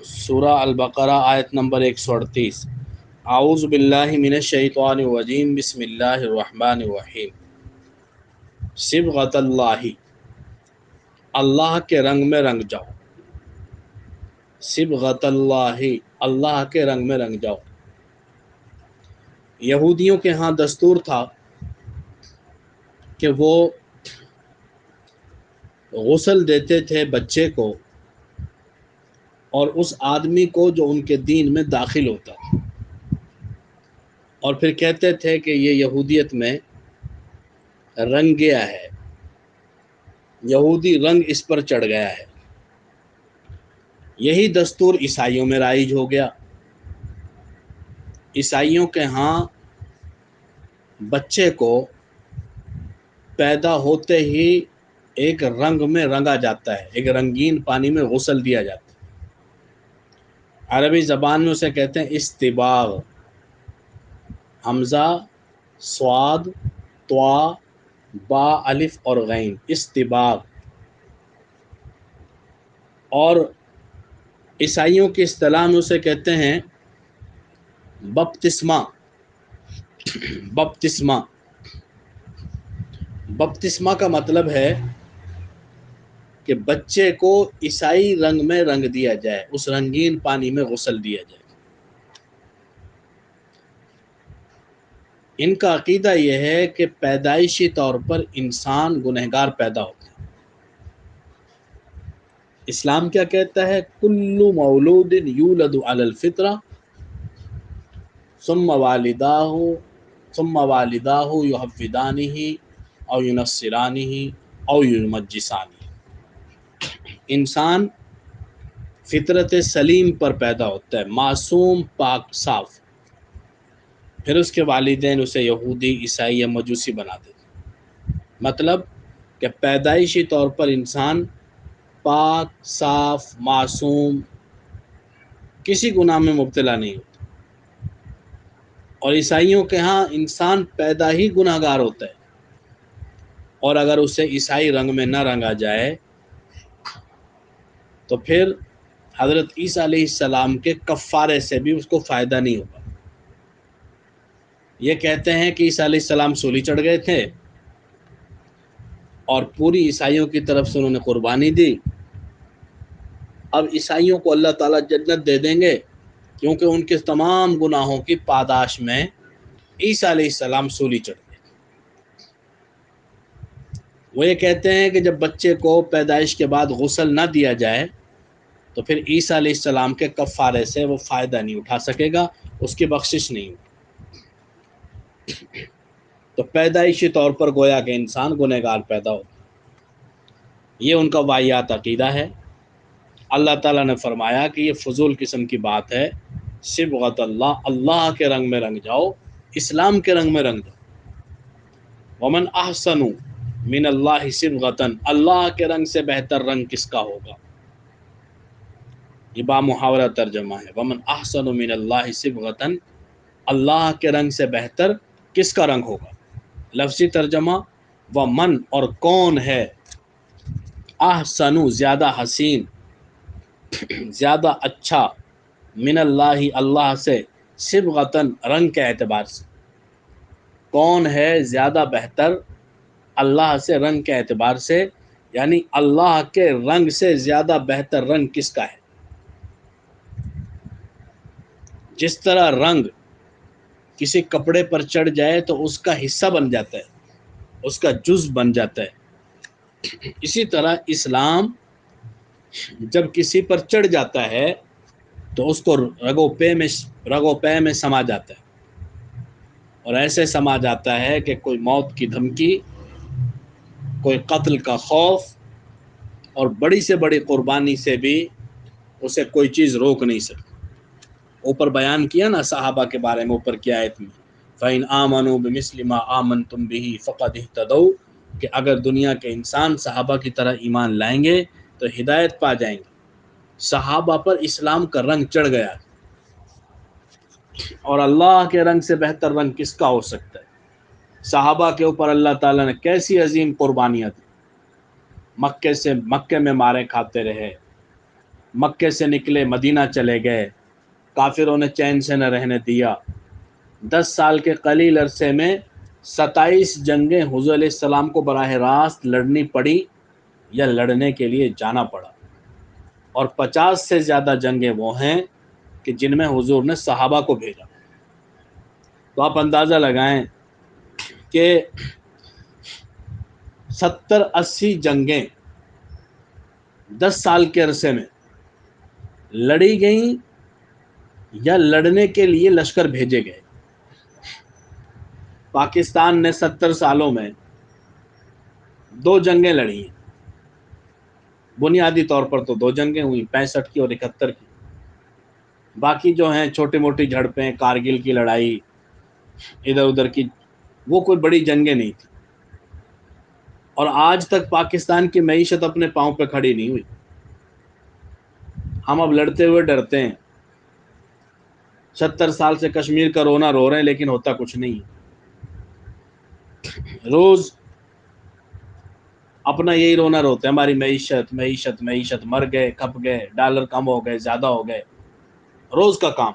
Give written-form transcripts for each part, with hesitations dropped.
سورہ البقرہ آیت نمبر 138۔ اعوذ باللہ من الشیطان الرجیم، بسم اللہ الرحمن الرحیم۔ صبغۃ اللہ، اللہ کے رنگ میں رنگ جاؤ۔ صبغۃ اللہ، اللہ کے رنگ میں رنگ جاؤ۔ یہودیوں کے ہاں دستور تھا کہ وہ غسل دیتے تھے بچے کو اور اس آدمی کو جو ان کے دین میں داخل ہوتا تھا، اور پھر کہتے تھے کہ یہ یہودیت میں رنگ گیا ہے، یہودی رنگ اس پر چڑھ گیا ہے۔ یہی دستور عیسائیوں میں رائج ہو گیا۔ عیسائیوں کے ہاں بچے کو پیدا ہوتے ہی ایک رنگ میں رنگا جاتا ہے، ایک رنگین پانی میں غسل دیا جاتا ہے۔ عربی زبان میں اسے کہتے ہیں استباغ، حمزہ صاد طا با الف اور غین، استباغ۔ اور عیسائیوں کی اصطلاح میں اسے کہتے ہیں بپتسمہ۔ بپتسمہ، بپتسمہ کا مطلب ہے کہ بچے کو عیسائی رنگ میں رنگ دیا جائے، اس رنگین پانی میں غسل دیا جائے۔ ان کا عقیدہ یہ ہے کہ پیدائشی طور پر انسان گنہگار پیدا ہوتا ہے۔ اسلام کیا کہتا ہے؟ کل مولود یولد علی الفطرہ ثم والداہ یحودانہ او ینصرانہ او یمجسانہ۔ انسان فطرت سلیم پر پیدا ہوتا ہے، معصوم، پاک، صاف، پھر اس کے والدین اسے یہودی، عیسائی یا مجوسی بنا دیتے۔ مطلب کہ پیدائشی طور پر انسان پاک، صاف، معصوم، کسی گناہ میں مبتلا نہیں ہوتا۔ اور عیسائیوں کے ہاں انسان پیدا ہی گناہ گار ہوتا ہے، اور اگر اسے عیسائی رنگ میں نہ رنگا جائے تو پھر حضرت عیسیٰ علیہ السلام کے کفارے سے بھی اس کو فائدہ نہیں ہوگا۔ یہ کہتے ہیں کہ عیسیٰ علیہ السلام سولی چڑھ گئے تھے اور پوری عیسائیوں کی طرف سے انہوں نے قربانی دی، اب عیسائیوں کو اللہ تعالیٰ جنت دے دیں گے کیونکہ ان کے تمام گناہوں کی پاداش میں عیسیٰ علیہ السلام سولی چڑھ گئے۔ وہ یہ کہتے ہیں کہ جب بچے کو پیدائش کے بعد غسل نہ دیا جائے تو پھر عیسیٰ علیہ السلام کے کفارے سے وہ فائدہ نہیں اٹھا سکے گا، اس کی بخشش نہیں ہوگی۔ تو پیدائشی طور پر گویا کہ انسان گنہگار پیدا ہوتا ہے۔ یہ ان کا واہیات عقیدہ ہے۔ اللہ تعالیٰ نے فرمایا کہ یہ فضول قسم کی بات ہے۔ صبغۃ اللہ، اللہ کے رنگ میں رنگ جاؤ، اسلام کے رنگ میں رنگ جاؤ۔ ومن احسن من اللہ صبغۃ، اللہ کے رنگ سے بہتر رنگ کس کا ہوگا؟ یہ با محاورہ ترجمہ ہے۔ ومن احسن من اللہ صبغۃ، اللہ کے رنگ سے بہتر کس کا رنگ ہوگا؟ لفظی ترجمہ ومن، اور کون ہے، احسن زیادہ حسین، زیادہ اچھا، من اللہ اللہ سے، صبغۃ رنگ کے اعتبار سے، کون ہے زیادہ بہتر اللہ سے رنگ کے اعتبار سے، یعنی اللہ کے رنگ سے زیادہ بہتر رنگ کس کا ہے؟ جس طرح رنگ کسی کپڑے پر چڑھ جائے تو اس کا حصہ بن جاتا ہے، اس کا جز بن جاتا ہے، اسی طرح اسلام جب کسی پر چڑھ جاتا ہے تو اس کو رگو پے میں سما جاتا ہے، اور ایسے سما جاتا ہے کہ کوئی موت کی دھمکی، کوئی قتل کا خوف اور بڑی سے بڑی قربانی سے بھی اسے کوئی چیز روک نہیں سکتی۔ اوپر بیان کیا نا صحابہ کے بارے میں، اوپر کی آیت میں فَإِنْ آمَنُوا بِمِثْلِ مَا آمَنْتُمْ بِهِ فَقَدِ اهْتَدَوْا، کہ اگر دنیا کے انسان صحابہ کی طرح ایمان لائیں گے تو ہدایت پا جائیں گے۔ صحابہ پر اسلام کا رنگ چڑھ گیا، اور اللہ کے رنگ سے بہتر رنگ کس کا ہو سکتا ہے؟ صحابہ کے اوپر اللہ تعالیٰ نے کیسی عظیم قربانیاں دی، مکے میں مارے کھاتے رہے، مکے سے نکلے مدینہ چلے گئے، کافروں نے چین سے نہ رہنے دیا۔ 10 سال کے قلیل عرصے میں 27 جنگیں حضور علیہ السلام کو براہ راست لڑنی پڑی یا لڑنے کے لیے جانا پڑا، اور 50 سے زیادہ جنگیں وہ ہیں کہ جن میں حضور نے صحابہ کو بھیجا۔ تو آپ اندازہ لگائیں کہ 70-80 جنگیں 10 سال کے عرصے میں لڑی گئیں یا لڑنے کے لیے لشکر بھیجے گئے۔ پاکستان نے 70 سالوں میں 2 جنگیں لڑی ہیں، بنیادی طور پر تو 2 جنگیں ہوئی، 65 کی اور 71 کی۔ باقی جو ہیں چھوٹی موٹی جھڑپیں، کارگل کی لڑائی، ادھر ادھر کی، وہ کوئی بڑی جنگیں نہیں تھیں۔ اور آج تک پاکستان کی معیشت اپنے پاؤں پہ کھڑی نہیں ہوئی۔ ہم اب لڑتے ہوئے ڈرتے ہیں۔ 70 سال سے کشمیر کا رونا رو رہے ہیں لیکن ہوتا کچھ نہیں ہے۔ روز اپنا یہی رونا روتے ہیں، ہماری معیشت معیشت معیشت، مر گئے، کھپ گئے، ڈالر کم ہو گئے، زیادہ ہو گئے، روز کا کام۔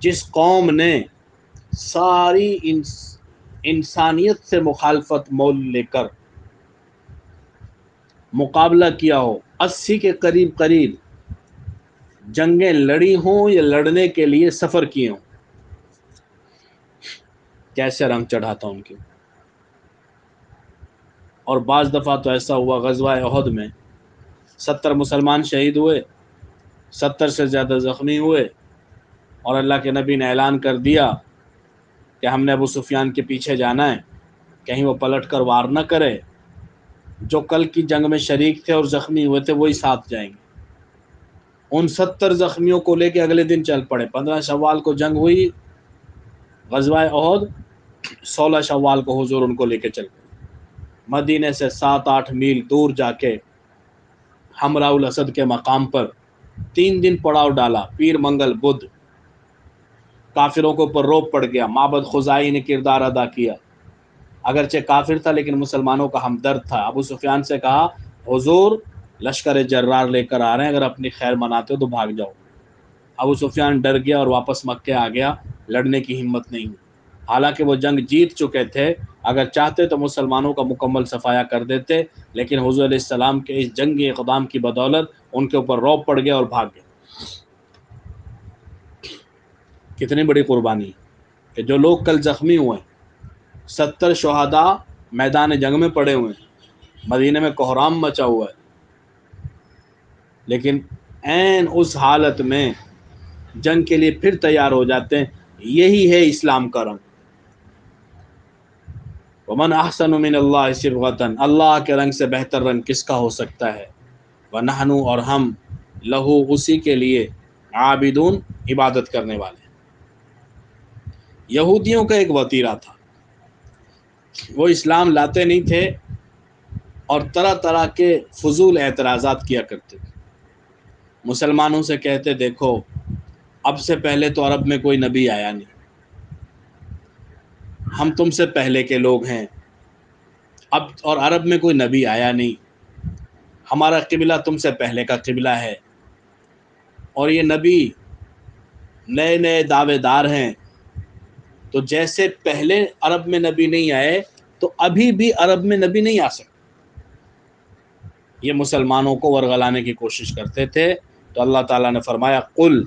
جس قوم نے ساری انسانیت سے مخالفت مول لے کر مقابلہ کیا ہو، 80 کے قریب جنگیں لڑی ہوں یا لڑنے کے لیے سفر کیے ہوں، کیسے رنگ چڑھاتا ان کے۔ اور بعض دفعہ تو ایسا ہوا غزوہ احد میں 70 مسلمان شہید ہوئے، 70 سے زیادہ زخمی ہوئے، اور اللہ کے نبی نے اعلان کر دیا کہ ہم نے ابو سفیان کے پیچھے جانا ہے، کہیں وہ پلٹ کر وار نہ کرے۔ جو کل کی جنگ میں شریک تھے اور زخمی ہوئے تھے وہی ساتھ جائیں گے۔ ان 70 زخمیوں کو لے کے اگلے دن چل پڑے۔ 15 شوال کو جنگ ہوئی غزوہ احد، 16 شوال کو حضور ان کو لے کے چل پڑے۔ مدینے سے 7-8 میل دور جا کے حمراء الاسد کے مقام پر 3 دن پڑاؤ ڈالا، پیر منگل بدھ۔ کافروں کے اوپر روب پڑ گیا، معبد خزائی نے کردار ادا کیا۔ اگرچہ کافر تھا لیکن مسلمانوں کا ہمدرد تھا۔ ابو سفیان سے کہا حضور لشکر جرار لے کر آ رہے ہیں، اگر اپنی خیر مناتے ہو تو بھاگ جاؤ۔ ابو سفیان ڈر گیا اور واپس مکے آ گیا، لڑنے کی ہمت نہیں ہوئی۔ حالانکہ وہ جنگ جیت چکے تھے، اگر چاہتے تو مسلمانوں کا مکمل صفایا کر دیتے، لیکن حضور علیہ السلام کے اس جنگی اقدام کی بدولت ان کے اوپر روب پڑ گیا اور بھاگ گئے۔ کتنی بڑی قربانی کہ جو لوگ کل زخمی ہوئے، 70 شہداء میدان جنگ میں پڑے ہوئے ہیں، مدینے میں کوہرام مچا ہوا ہے، لیکن عین اس حالت میں جنگ کے لیے پھر تیار ہو جاتے ہیں۔ یہی ہے اسلام کا رنگ۔ ومن احسن من اللہ صبغۃ، اللہ کے رنگ سے بہتر رنگ کس کا ہو سکتا ہے۔ ونحن، اور ہم، لہو، اسی کے لیے، عابدون، عبادت کرنے والے۔ یہودیوں کا ایک وتیرہ تھا، وہ اسلام لاتے نہیں تھے اور طرح طرح کے فضول اعتراضات کیا کرتے تھے۔ مسلمانوں سے کہتے دیکھو اب سے پہلے تو عرب میں کوئی نبی آیا نہیں، ہم تم سے پہلے کے لوگ ہیں، اب اور عرب میں کوئی نبی آیا نہیں، ہمارا قبلہ تم سے پہلے کا قبلہ ہے، اور یہ نبی نئے نئے دعوے دار ہیں، تو جیسے پہلے عرب میں نبی نہیں آئے تو ابھی بھی عرب میں نبی نہیں آ سکتے۔ یہ مسلمانوں کو ورغلانے کی کوشش کرتے تھے، تو اللہ تعالیٰ نے فرمایا قل،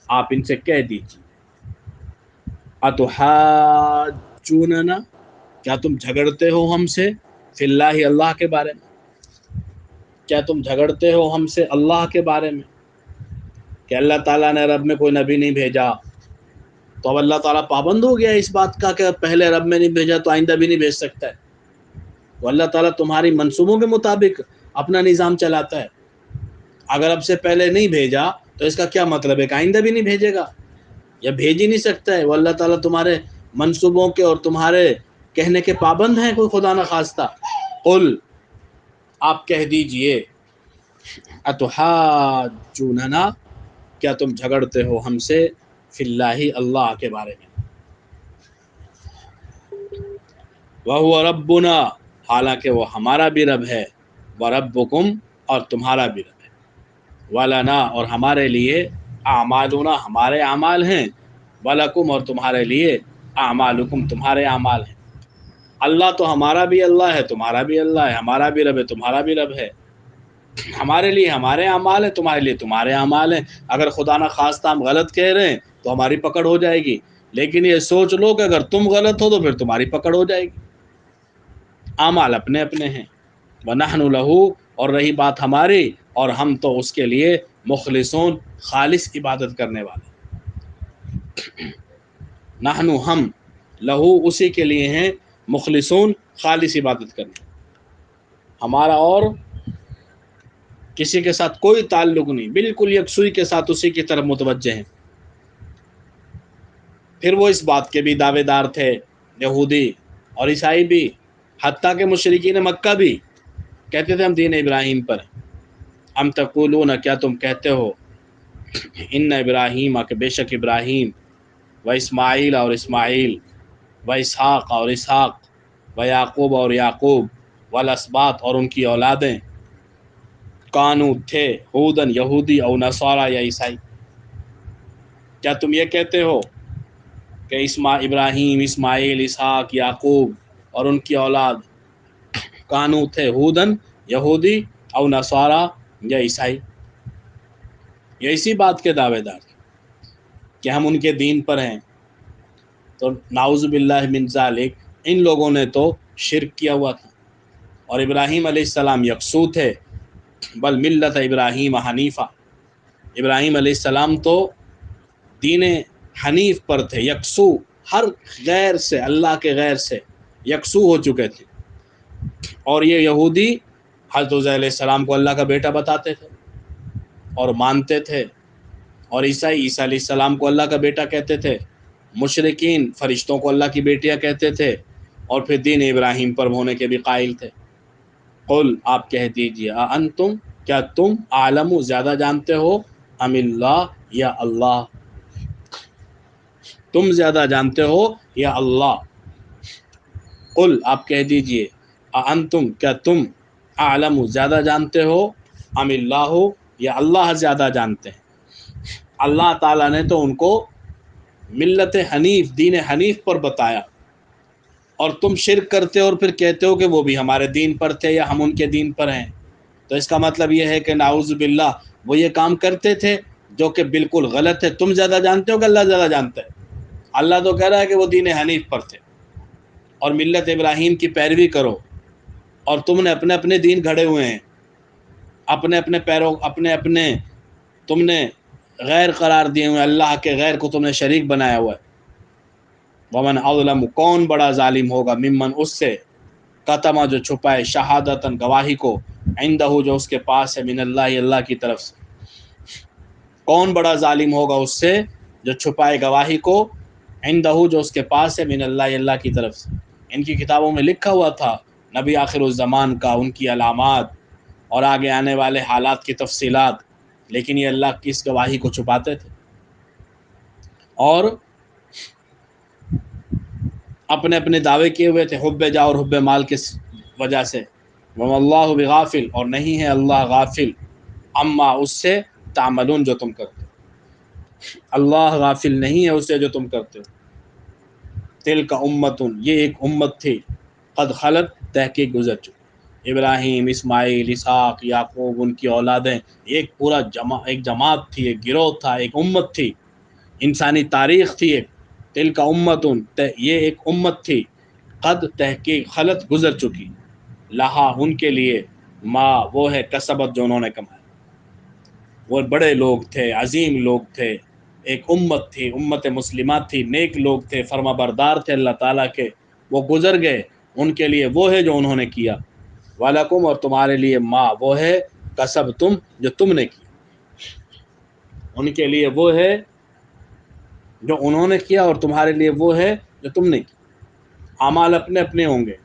آپ ان سے کہہ دیجیے، اتحاجوننا، کیا تم جھگڑتے ہو ہم سے، فی اللہ، اللہ کے بارے میں، کیا تم جھگڑتے ہو ہم سے اللہ کے بارے میں، کہ اللہ تعالیٰ نے عرب میں کوئی نبی نہیں بھیجا، تو اب اللہ تعالیٰ پابند ہو گیا اس بات کا کہ پہلے عرب میں نہیں بھیجا تو آئندہ بھی نہیں بھیج سکتا ہے؟ تو اللہ تعالیٰ تمہاری منصوبوں کے مطابق اپنا نظام چلاتا ہے۔ اگر اب سے پہلے نہیں بھیجا تو اس کا کیا مطلب ہے کہ آئندہ بھی نہیں بھیجے گا، یا بھیج ہی نہیں سکتا ہے؟ وہ اللہ تعالیٰ تمہارے منصوبوں کے اور تمہارے کہنے کے پابند ہیں کوئی خدا نخواستہ؟ قل، آپ کہہ دیجئے، اتحاجوننا، کیا تم جھگڑتے ہو ہم سے، فی اللہ، اللہ کے بارے میں، وَهُوَ رَبُّنَا، حالانکہ وہ ہمارا بھی رب ہے، وَرَبُّكُمْ، اور تمہارا بھی رب ہے۔ ولنا اور ہمارے لیے اعمالنا ہمارے اعمال ہیں، ولکم اور تمہارے لیے اعمالکم تمہارے اعمال ہیں۔ اللہ تو ہمارا بھی اللہ ہے، تمہارا بھی اللہ ہے، ہمارا بھی رب ہے، تمہارا بھی رب ہے۔ ہمارے لیے ہمارے اعمال ہیں، تمہارے لیے تمہارے اعمال ہیں۔ اگر خدا نہ خواستہ ہم غلط کہہ رہے ہیں تو ہماری پکڑ ہو جائے گی، لیکن یہ سوچ لو کہ اگر تم غلط ہو تو پھر تمہاری پکڑ ہو جائے گی۔ اعمال اپنے اپنے ہیں۔ وَنَحْنُ لَهُ اور رہی بات ہماری، اور ہم تو اس کے لیے مخلصون خالص عبادت کرنے والے۔ نحن ہم لہو اسی کے لیے ہیں، مخلصون خالص عبادت کرنے، ہمارا اور کسی کے ساتھ کوئی تعلق نہیں، بالکل یکسوئی کے ساتھ اسی کی طرف متوجہ ہیں۔ پھر وہ اس بات کے بھی دعوے دار تھے، یہودی اور عیسائی بھی، حتیٰ کہ مشرکین مکہ بھی کہتے تھے ہم دین ابراہیم پر ہیں۔ ام تقولون کیا تم کہتے ہو، ان ابراہیم کہ بے شک ابراہیم، و اسماعیل اور اسماعیل، و اسحاق اور اسحاق، و یعقوب اور یعقوب، والاسباط اور ان کی اولادیں، کانو تھے، ہودن یہودی او نصارا یا عیسائی۔ کیا تم یہ کہتے ہو کہ ابراہیم، اسماعیل، اسحاق، یعقوب اور ان کی اولاد کانو تھے ہودن یہودی او نصارا یا عیسائی؟ یہ اسی بات کے دعوے دار تھے کہ ہم ان کے دین پر ہیں۔ تو نعوذ باللہ من ذالک، ان لوگوں نے تو شرک کیا ہوا تھا، اور ابراہیم علیہ السلام یکسو تھے، بل ملت ابراہیم حنیفہ، ابراہیم علیہ السلام تو دین حنیف پر تھے، یکسو، ہر غیر سے، اللہ کے غیر سے یکسو ہو چکے تھے۔ اور یہ یہودی حضرت عزیر علیہ السلام کو اللہ کا بیٹا بتاتے تھے اور مانتے تھے، اور عیسائی عیسیٰ علیہ السلام کو اللہ کا بیٹا کہتے تھے، مشرکین فرشتوں کو اللہ کی بیٹیاں کہتے تھے، اور پھر دین ابراہیم پر ہونے کے بھی قائل تھے۔ قل آپ کہہ دیجئے، انتم کیا تم عالم زیادہ جانتے ہو، ام اللہ یا اللہ، تم زیادہ جانتے ہو یا اللہ؟ قل آپ کہہ دیجئے، انتم کیا تم عالم زیادہ جانتے ہو، ام اللہ یا اللہ زیادہ جانتے ہیں۔ اللہ تعالیٰ نے تو ان کو ملت حنیف، دین حنیف پر بتایا، اور تم شرک کرتے ہو اور پھر کہتے ہو کہ وہ بھی ہمارے دین پر تھے یا ہم ان کے دین پر ہیں۔ تو اس کا مطلب یہ ہے کہ نعوذ باللہ وہ یہ کام کرتے تھے جو کہ بالکل غلط ہے۔ تم زیادہ جانتے ہو کہ اللہ زیادہ جانتا ہے؟ اللہ تو کہہ رہا ہے کہ وہ دین حنیف پر تھے اور ملت ابراہیم کی پیروی کرو، اور تم نے اپنے اپنے دین گھڑے ہوئے ہیں، اپنے اپنے پیروں، اپنے اپنے تم نے غیر قرار دیے ہوئے، اللہ کے غیر کو تم نے شریک بنایا ہوا ہے۔ ومن اظلم کون بڑا ظالم ہوگا، ممن اس سے، قتم جو چھپائے، شہادتن گواہی کو، عندہ جو اس کے پاس ہے، من اللہ اللہ کی طرف سے۔ کون بڑا ظالم ہوگا اس سے جو چھپائے گواہی کو، عندہ جو اس کے پاس ہے، من اللہ اللہ کی طرف سے۔ ان کی کتابوں میں لکھا ہوا تھا نبی آخر الزمان کا، ان کی علامات اور آگے آنے والے حالات کی تفصیلات، لیکن یہ اللہ کی اس گواہی کو چھپاتے تھے اور اپنے اپنے دعوے کیے ہوئے تھے، حب جا اور حب مال کی وجہ سے۔ وَمَا اللَّهُ بِغَافِلٍ اور نہیں ہے اللہ غافل، اما اس سے، تعملون جو تم کرتے ہو، اللہ غافل نہیں ہے اس سے جو تم کرتے ہو۔ تلک امتن یہ ایک امت تھی، قد خلت تحقیق گزر چکی، ابراہیم، اسماعیل، اسحاق، یعقوب، ان کی اولادیں، ایک پورا ایک جماعت تھی، ایک گروہ تھا، ایک امت تھی، انسانی تاریخ تھی ایک۔ تلک امتن یہ ایک امت تھی، قد تحقیق خلط گزر چکی، لہا ان کے لیے، ما وہ ہے، کسبت جو انہوں نے کمایا۔ وہ بڑے لوگ تھے، عظیم لوگ تھے، ایک امت تھی، امت مسلمہ تھی، نیک لوگ تھے، فرما بردار تھے اللہ تعالیٰ کے، وہ گزر گئے، ان کے لیے وہ ہے جو انہوں نے کیا، وَلَكُمْ اور تمہارے لیے، ما وہ ہے، کسبتم جو تم نے کیا، ان کے لیے وہ ہے جو انہوں نے کیا اور تمہارے لیے وہ ہے جو تم نے کیا۔ اعمال اپنے اپنے ہوں گے،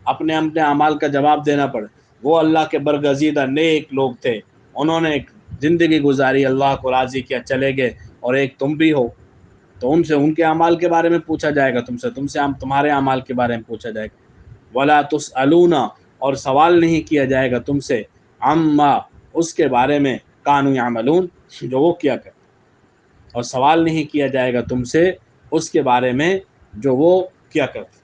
اپنے اپنے اعمال کا جواب دینا پڑے۔ وہ اللہ کے برگزیدہ نیک لوگ تھے، انہوں نے ایک زندگی گزاری، اللہ کو راضی کیا، چلے گئے، اور ایک تم بھی ہو، تو ان سے ان کے اعمال کے بارے میں پوچھا جائے گا، تم سے تمہارے اعمال کے بارے میں پوچھا جائے گا۔ ولا تسألون اور سوال نہیں کیا جائے گا تم سے، عما اس کے بارے میں، کانوا یعملون، جو وہ کیا کرتے، اور سوال نہیں کیا جائے گا تم سے اس کے بارے میں جو وہ کیا کرتے۔